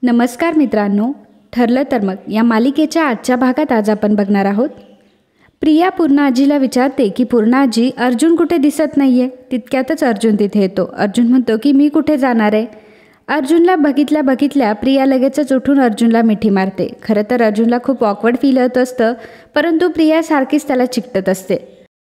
नमस्कार मित्रांनो, ठरलं तर मग या मालिकेच्या आजच्या भागात आज आपण बघणार आहोत. प्रिया पूर्ण आजीला विचारते की पूर्ण आजी, अर्जुन कुठे दिसत नाहीये. तितक्यातच अर्जुन तिथे येतो. अर्जुन म्हणतो की मी कुठे जाणार आहे. अर्जुनला बघितल्या प्रिया लगेचच उठून अर्जुनला मिठी मारते. खरं तर अर्जुनला खूप ऑकवर्ड फील होत असतं, परंतु प्रिया सारखीच त्याला चिकटत असते.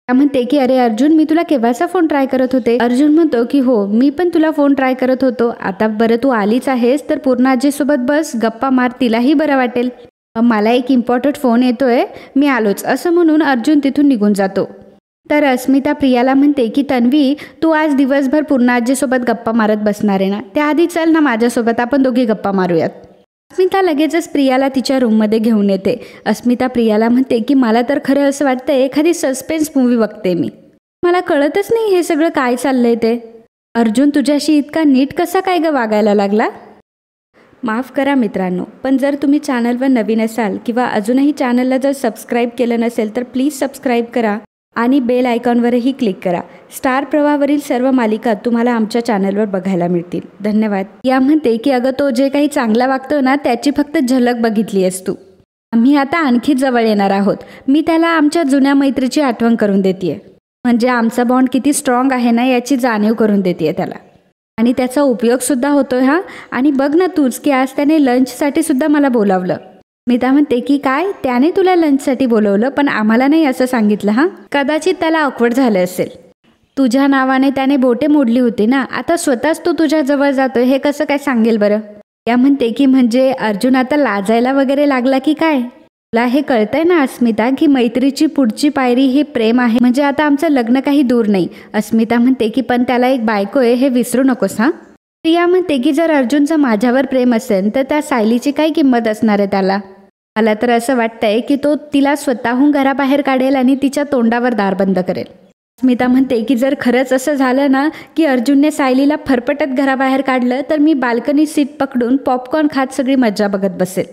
त्या म्हणते की अरे अर्जुन, मी तुला केव्हाचा फोन ट्राय करत होते. अर्जुन म्हणतो की हो, मी पण तुला फोन ट्राय करत होतो. आता बरं तू आलीच आहेस तर पूर्ण आजीसोबत बस, गप्पा मार, तिलाही बरं वाटेल. मला एक इम्पॉर्टंट फोन येतोय, मी आलोच, असं म्हणून अर्जुन तिथून निघून जातो. तर अस्मिता प्रियाला म्हणते की तन्वी, तू आज दिवसभर पूर्ण आजीसोबत गप्पा मारत बसणार आहे ना, त्याआधी चल ना माझ्यासोबत, आपण दोघी गप्पा मारूयात. अस्मिता लगेचच प्रियाला तिच्या रूममध्ये घेऊन येते. अस्मिता प्रियाला म्हणते की मला तर खरं असं वाटतंय एखादी सस्पेन्स मूवी बघते मी. मला कळतच नाही हे सगळं काय चाललंय ते. अर्जुन तुझ्याशी इतका नीट कसा काय ग वागायला लागला. माफ करा मित्रांनो, पण जर तुम्ही चॅनलवर नवीन असाल किंवा अजूनही चॅनलला जर सबस्क्राईब केलं नसेल तर प्लीज सबस्क्राईब करा आणि बेल आयकॉनवरही क्लिक करा. स्टार प्रवाहावरील सर्व मालिका तुम्हाला आमच्या चॅनलवर बघायला मिळतील. धन्यवाद. या म्हणते की अगं, तो जे काही चांगला वागतो ना त्याची फक्त झलक बघितली आहेस तू. आम्ही आता आणखी जवळ येणार आहोत. मी त्याला आमच्या जुन्या मैत्रीची आठवण करून देते, म्हणजे आमचा बॉन्ड किती स्ट्रॉंग आहे ना याची जाणीव करून देते त्याला, आणि त्याचा उपयोगसुद्धा होतोय हा. आणि बघ ना तूच की आज त्याने लंचसाठी सुद्धा मला बोलावलं. स्मिता म्हणते की काय, त्याने तुला लंचसाठी बोलवलं पण आम्हाला नाही असं सांगितलं. हा, कदाचित त्याला ऑकवर्ड झालं असेल. तुझ्या नावाने त्याने बोटे मोडली होती ना, आता स्वतःच तो तुझ्या जवळ जातोय हे कसं काय सांगेल बरं. या म्हणते की म्हणजे अर्जुन आता लाजायला वगैरे लागला की काय. तुला हे कळतंय ना अस्मिता की मैत्रीची पुढची पायरी हे प्रेम आहे, म्हणजे आता आमचं लग्न काही दूर नाही. अस्मिता म्हणते की पण त्याला एक बायको आहे हे विसरू नकोस. हा, प्रिया म्हणते की जर अर्जुनचं माझ्यावर प्रेम असेल तर त्या सायलीची काय किंमत असणार आहे त्याला. मला तर असं वाटतंय की तो तिला स्वतःहून घराबाहेर काढेल आणि तिच्या तोंडावर दार बंद करेल. स्मिता म्हणते की जर खरंच असं झालं ना की अर्जुनने सायलीला फरफटत घराबाहेर काढलं तर मी बाल्कनी सीट पकडून पॉपकॉर्न खात सगळी मज्जा बघत बसेल.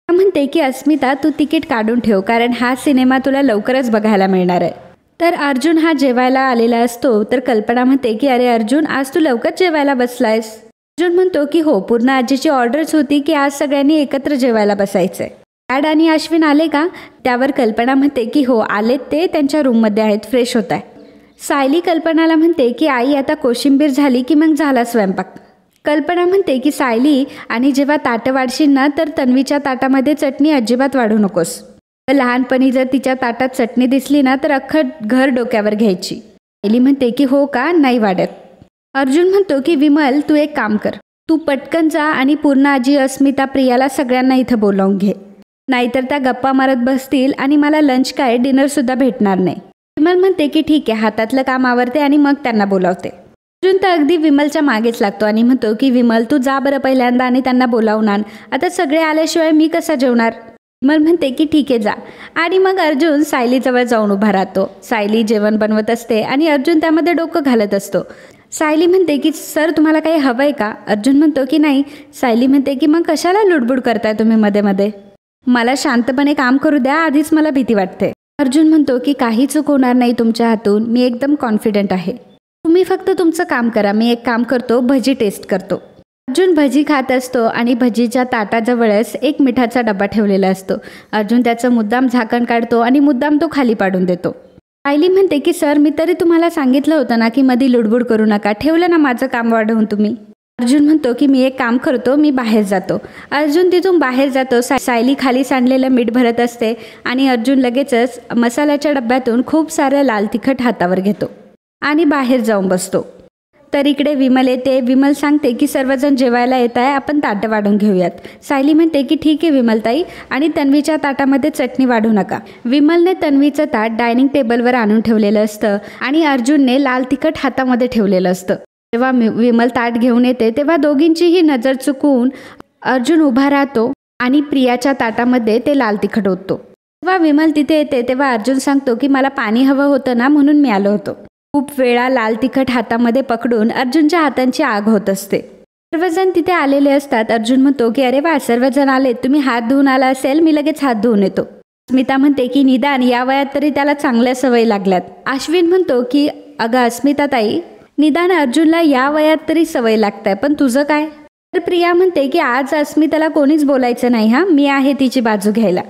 म्हणते की अस्मिता, तू तिकीट काढून ठेव, कारण हा सिनेमा तुला लवकरच बघायला मिळणार आहे. तर अर्जुन हा जेवायला आलेला असतो. तर कल्पना म्हणते की अरे अर्जुन, आज तू लवकर जेवायला बसलायस. अर्जुन म्हणतो की हो, पूर्ण आजीची ऑर्डरच होती की आज सगळ्यांनी एकत्र जेवायला बसायचंय. डॅड आणि अश्विन आले का. त्यावर कल्पना म्हणते की हो आलेत, ते त्यांच्या रूममध्ये आहेत, फ्रेश होत आहे. सायली कल्पनाला म्हणते की आई, आता कोशिंबीर झाली की मग झाला स्वयंपाक. कल्पना म्हणते की सायली, आणि जेव्हा ताटं वाढशील ना तर तन्वीच्या ताटामध्ये चटणी अजिबात वाढू नकोस. लहानपणी जर तिच्या ताटात चटणी दिसली ना तर अख्खं घर डोक्यावर घ्यायची. सायली म्हणते की हो का, नाही वाढत. अर्जुन म्हणतो की विमल, तू एक काम कर, तू पटकन जा आणि पूर्ण आजी, अस्मिता, प्रियाला सगळ्यांना इथं बोलावून घे, नाहीतर त्या गप्पा मारत बसतील आणि मला लंच काय डिनरसुद्धा भेटणार नाही. विमल म्हणते की ठीक आहे, हातातलं काम आवरते आणि मग त्यांना बोलावते. अर्जुन तर अगदी विमलच्या मागेच लागतो आणि म्हणतो की विमल, तू जा बरं पहिल्यांदा आणि त्यांना बोलावून आण, आता सगळे आल्याशिवाय मी कसा जेवणार. विमल म्हणते की ठीक आहे जा, आणि मग अर्जुन सायलीजवळ जाऊन उभा राहतो. सायली जेवण बनवत असते आणि अर्जुन त्यामध्ये डोकं घालत असतो. सायली म्हणते की सर, तुम्हाला काही हवं आहे का. अर्जुन म्हणतो की नाही. सायली म्हणते की मग कशाला लुडबुड करताय तुम्ही मध्ये मध्ये, मला शांतपणे काम करू द्या, आधीच मला भीती वाटते. अर्जुन म्हणतो की काही चूक होणार नाही तुमच्या हातून, मी एकदम कॉन्फिडंट आहे, तुम्ही फक्त तुमचं काम करा. मी एक काम करतो, भजी टेस्ट करतो. अर्जुन भजी खात असतो आणि भजीच्या ताटाजवळच एक मिठाचा डबा ठेवलेला असतो. अर्जुन त्याचं मुद्दाम झाकण काढतो आणि मुद्दाम तो खाली पाडून देतो. सायली म्हणते की सर, मी तरी तुम्हाला सांगितलं होतं ना की मध्ये लुडबुड करू नका, ठेवलं ना माझं काम वाढवून तुम्ही. अर्जुन म्हणतो की मी एक काम करतो, मी बाहेर जातो. अर्जुन तिथून बाहेर जातो. सायली खाली सांडलेलं मीठ भरत असते आणि अर्जुन लगेचच मसाल्याच्या डब्यातून खूप सारं लाल तिखट हातावर घेतो आणि बाहेर जाऊन बसतो. तर इकडे विमल येते. विमल सांगते की सर्वजण जेवायला येत आहे, आपण ताटं वाढून घेऊयात. सायली म्हणते की ठीक आहे विमलताई, आणि तन्वीच्या ताटामध्ये चटणी वाढू नका. विमलने तन्वीचं ताट डायनिंग टेबलवर आणून ठेवलेलं असतं आणि अर्जुनने लाल तिखट हातामध्ये ठेवलेलं असतं. जेव्हा विमल ताट घेऊन येते तेव्हा दोघींचीही नजर चुकवून अर्जुन उभा राहतो आणि प्रियाच्या ताटामध्ये ते लाल तिखट ओततो. जेव्हा विमल तिथे येते तेव्हा अर्जुन सांगतो की मला पाणी हवं होतं ना, म्हणून मी आलो होतो. खूप वेळा लाल तिखट हातामध्ये पकडून अर्जुनच्या हातांची आग होत असते. सर्वजण तिथे आलेले असतात. अर्जुन म्हणतो की अरे वा, सर्वजण आले, तुम्ही हात धुवून आला असेल, मी लगेच हात धुवून येतो. स्मिता म्हणते की निदान या वयात तरी त्याला चांगल्या सवयी लागल्यात. अश्विन म्हणतो की अगं अस्मिता ताई, निदान अर्जुनला या वयात तरी सवय लागताय, पण तुझं काय. तर प्रिया म्हणते की आज अस्मिताला कोणीच बोलायचं नाही, हा मी आहे तिची बाजू घ्यायला.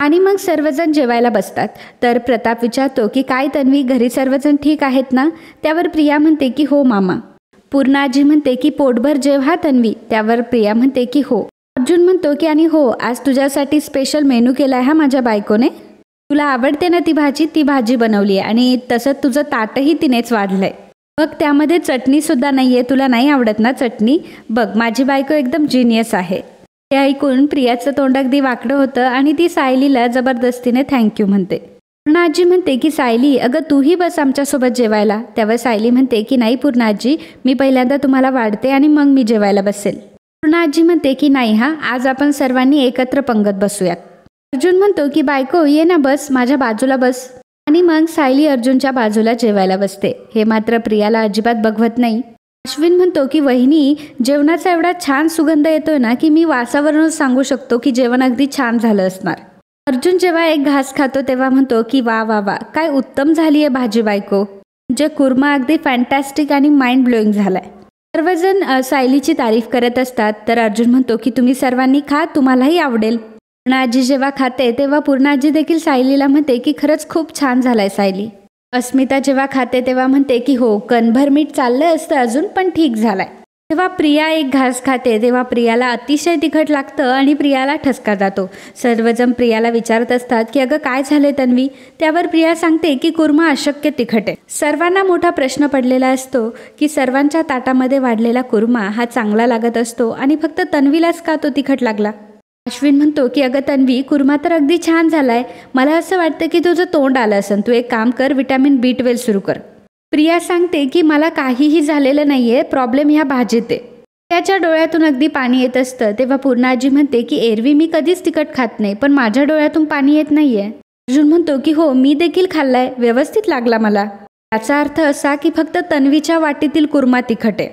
आणि मग सर्वजण जेवायला बसतात. तर प्रताप विचारतो की काय तन्वी, घरी सर्वजण ठीक आहेत ना? त्यावर प्रिया म्हणते की हो मामा. पूर्णाजी म्हणते की पोटभर जेव हा तन्वी. त्यावर प्रिया म्हणते की हो. अर्जुन म्हणतो की आणि हो, आज तुझ्यासाठी स्पेशल मेनू केला आहे हा माझ्या बायकोने. तुला आवडते ना ती भाजी बनवली आहे आणि तसं तुझं ताटही तिनेच वाढलंय. बघ त्यामध्ये चटणीसुद्धा नाही आहे, तुला नाही आवडत ना चटणी? बघ माझी बायको एकदम जिनियस आहे. हे ऐकून प्रियाचं तोंड अगदी वाकडं होतं आणि ती सायलीला जबरदस्तीने थँक्यू म्हणते. पूर्णाजी म्हणते की सायली अगं तूही बस आमच्यासोबत जेवायला. त्यावर सायली म्हणते की नाही पूर्णाजी, मी पहिल्यांदा तुम्हाला वाढते आणि मग मी जेवायला बसेल. पूर्णाजी म्हणते की नाही हा, आज आपण सर्वांनी एकत्र पंगत बसूयात. अर्जुन म्हणतो की बायको ये ना बस, माझ्या बाजूला बस. आणि मग सायली अर्जुनच्या बाजूला जेवायला बसते. हे मात्र प्रियाला अजिबात बघवत नाही. अश्विन म्हणतो की वहिनी, जेवणाचा एवढा छान सुगंध येतोय ना की मी वासावरूनच सांगू शकतो की जेवण अगदी छान झालं असणार. अर्जुन जेव्हा एक घास खातो तेव्हा म्हणतो की वा वा वा, काय उत्तम झाली आहे भाजी बायको. म्हणजे कुर्मा अगदी फॅन्टॅस्टिक आणि माइंड ब्लोईंग झालाय. सर्वजण सायलीची तारीफ करत असतात. तर अर्जुन म्हणतो की तुम्ही सर्वांनी खा, तुम्हालाही आवडेल. पूर्णाजी जेव्हा खाते तेव्हा पूर्णाजी देखील सायलीला म्हणते की खरंच खूप छान झालाय सायली. अस्मिता जेव्हा खाते तेव्हा म्हणते की हो, कणभर मीठ चाललं असतं अजून, पण ठीक झालाय. जेव्हा प्रिया एक घास खाते तेव्हा प्रियाला अतिशय तिखट लागतं आणि प्रियाला ठसका जातो. सर्वजण प्रियाला विचारत असतात की अगं काय झाले तन्वी? त्यावर प्रिया सांगते की कुर्मा अशक्य तिखट आहे. सर्वांना मोठा प्रश्न पडलेला असतो की सर्वांच्या ताटामध्ये वाढलेला कुर्मा हा चांगला लागत असतो आणि फक्त तन्वीलाच का तो तिखट लागला. अश्विन म्हणतो की अगं तन्वी, कुर्मा तर अगदी छान झालाय. मला असं वाटतं की तुझं तोंड आलं असेल, तू एक काम कर, विटॅमिन B12 सुरू कर. प्रिया सांगते की मला काहीही झालेलं नाहीये, प्रॉब्लेम ह्या भाजीत आहे. त्याच्या डोळ्यातून अगदी पाणी येत असतं. तेव्हा पूर्णाजी म्हणते की एरवी मी कधीच तिखट खात नाही, पण माझ्या डोळ्यातून पाणी येत नाहीये. अर्जुन म्हणतो की हो, मी देखील खाल्लाय, व्यवस्थित लागला मला. याचा अर्थ असा की फक्त तन्वीच्या वाटीतील कुर्मा तिखट आहे.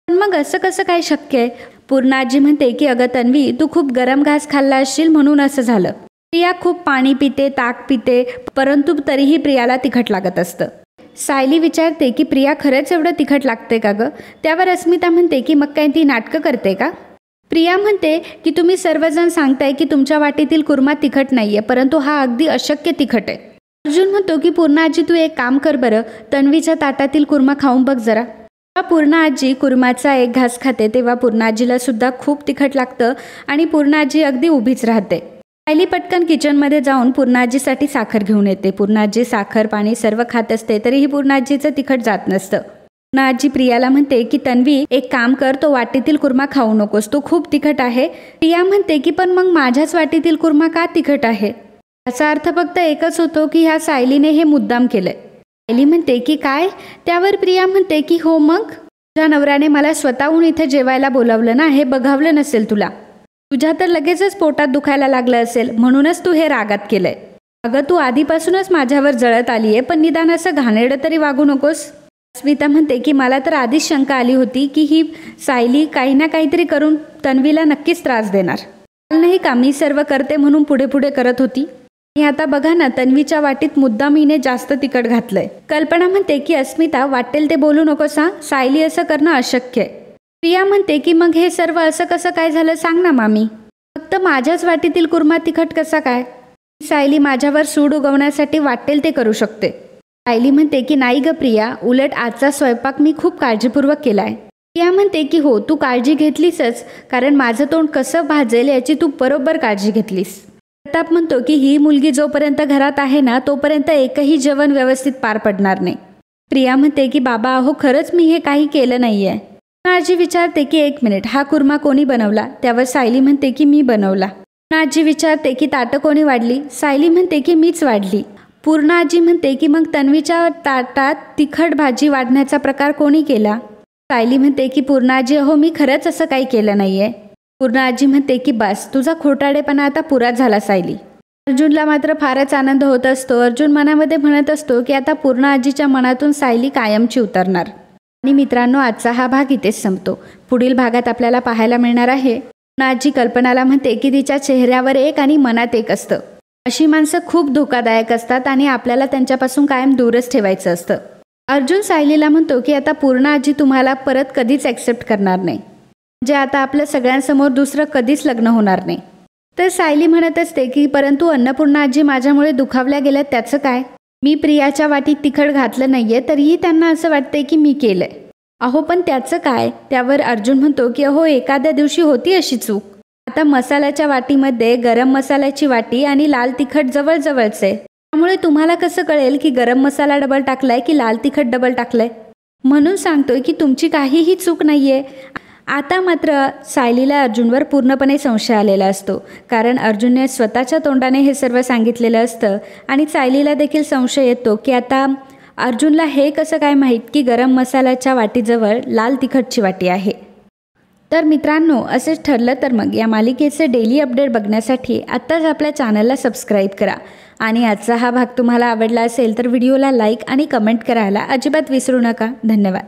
पण मग असं कसं काय शक्य आहे? पूर्णाजी म्हणते की अगं तन्वी, तू खूप गरम घास खाल्ला असशील म्हणून असं झालं. प्रिया खूप पाणी पिते, ताक पिते, परंतु तरीही प्रियाला तिखट लागत असतं. सायली विचारते की प्रिया खरंच एवढं तिखट लागते का गं? त्यावर अस्मिता म्हणते की मग काय ती नाटकं करते का? प्रिया म्हणते की तुम्ही सर्वजण सांगताय की तुमच्या वाटीतील कुर्मा तिखट नाहीये, परंतु हा अगदी अशक्य तिखट आहे. अर्जुन म्हणतो की पूर्णाजी तू एक काम कर बरं, तन्वीच्या ताटातील कुर्मा खाऊन बघ जरा. पूर्णाजी कुर्माचा एक घास खाते तेव्हा पूर्णाजीला सुद्धा खूप तिखट लागतं आणि पूर्णाजी अगदी उभीच राहते. सायली पटकन किचनमध्ये जाऊन पूर्णाजीसाठी साखर घेऊन येते. पूर्णाजी साखर पाणी सर्व खात असते तरीही पूर्णाजीचं तिखट जात नसतं. पूर्णाजी प्रियाला म्हणते की तन्वी एक काम कर, तो वाटीतील कुर्मा खाऊ नकोस, तो खूप तिखट आहे. प्रिया म्हणते की पण मग माझ्याच वाटीतील कुर्मा का तिखट आहे? याचा अर्थ फक्त एकच होतो की ह्या सायलीने हे मुद्दाम केलंय. सायली म्हणते की काय? त्यावर प्रिया म्हणते की हो, मग तुझ्या नवऱ्याने मला स्वतःहून इथे जेवायला बोलावलं ना, हे बघावलं नसेल तुला. तुझ्या तर लगेचच पोटात दुखायला लागलं असेल, म्हणूनच तू हे रागात केलंय. अगं तू आधीपासूनच माझ्यावर जळत आलीये, पण निदान असं घाणेरडं तरी वागू नकोस. अस्मिता म्हणते की मला तर आधीच शंका आली होती की ही सायली काही ना काहीतरी करून तन्वीला नक्कीच त्रास देणार. नाही का, मी सर्व करते म्हणून पुढे पुढे करत होती आणि आता बघा ना, तन्वीच्या वाटीत मुद्दाम हिने जास्त तिखट घातलंय. कल्पना म्हणते की अस्मिता वाटेल ते बोलू नकोस हा, सायली असं करणं अशक्य आहे. प्रिया म्हणते की मग हे सर्व असं कसं काय झालं सांग ना मामी. फक्त माझ्याच वाटीतील कुर्मा तिखट कसा काय? सायली माझ्यावर सूड उगवण्यासाठी वाटेल ते करू शकते. सायली म्हणते की नाही ग प्रिया, उलट आजचा स्वयंपाक मी खूप काळजीपूर्वक केलाय. प्रिया म्हणते की हो, तू काळजी घेतलीसच, कारण माझं तोंड कसं भाजेल याची तू बरोबर काळजी घेतलीस. प्रताप म्हणतो की ही मुलगी जोपर्यंत घरात आहे ना, तोपर्यंत एकही जेवण व्यवस्थित पार पडणार नाही. प्रिया म्हणते की बाबा अहो, खरंच मी हे काही केलं नाहीये. आजी विचारते की एक मिनिट, हा कुर्मा कोणी बनवला? त्यावर सायली म्हणते की मी बनवला. आजी विचारते की ताटं कोणी वाढली? सायली म्हणते की मीच वाढली. पूर्ण आजी म्हणते की मग तन्वीच्या ताटात तिखट भाजी वाढण्याचा प्रकार कोणी केला? सायली म्हणते की पूर्णाजी अहो, मी खरंच असं काही केलं नाहीये. पूर्णाजी म्हणते की बस, तुझा खोटाडेपणा आता पुरा झाला सायली. अर्जुनला मात्र फारच आनंद होत असतो. अर्जुन मनामध्ये म्हणत असतो की आता पूर्ण आजीच्या मनातून सायली कायमची उतरणार. आणि मित्रांनो, आजचा हा भाग इथेच संपतो. पुढील भागात आपल्याला पाहायला मिळणार आहे आजी कल्पनाला म्हणते की तिच्या चेहऱ्यावर एक आणि मनात एक असतं. अशी माणसं खूप धोकादायक असतात आणि आपल्याला त्यांच्यापासून कायम दूरच ठेवायचं असतं. अर्जुन सायलीला म्हणतो की आता पूर्ण आजी तुम्हाला परत कधीच ॲक्सेप्ट करणार नाही. जे आता आपल्या सगळ्यांसमोर दुसरं कधीच लग्न होणार नाही. तर सायली म्हणत असते की परंतु अन्नपूर्णा आजी माझ्यामुळे दुखावल्या गेल्या त्याचं काय? मी प्रियाच्या वाटीत तिखट घातलं नाहीये तरीही त्यांना असं वाटतंय की मी केलंय. अहो पण त्याचं काय? त्यावर अर्जुन म्हणतो की अहो एखाद्या दिवशी होती अशी चूक. आता मसाल्याच्या वाटीमध्ये गरम मसाल्याची वाटी आणि लाल तिखट जवळजवळच आहे. त्यामुळे तुम्हाला कसं कळेल की गरम मसाला डबल टाकलाय की लाल तिखट डबल टाकलंय? म्हणून सांगतोय की तुमची काहीही चूक नाहीये. आता मात्र सायलीला अर्जुनवर पूर्णपणे संशय आलेला असतो, कारण अर्जुनने स्वतःच्या तोंडाने हे सर्व सांगितलेलं असतं आणि सायलीला देखील संशय येतो की आता अर्जुनला हे कसं काय माहीत की गरम मसाल्याच्या वाटीजवळ लाल तिखटची वाटी आहे. तर मित्रांनो, असेच ठरलं तर मग या मालिकेचे डेली अपडेट बघण्यासाठी आत्ताच आपल्या चॅनलला सबस्क्राईब करा आणि आजचा हा भाग तुम्हाला आवडला असेल तर व्हिडिओला लाईक आणि कमेंट करायला अजिबात विसरू नका. धन्यवाद.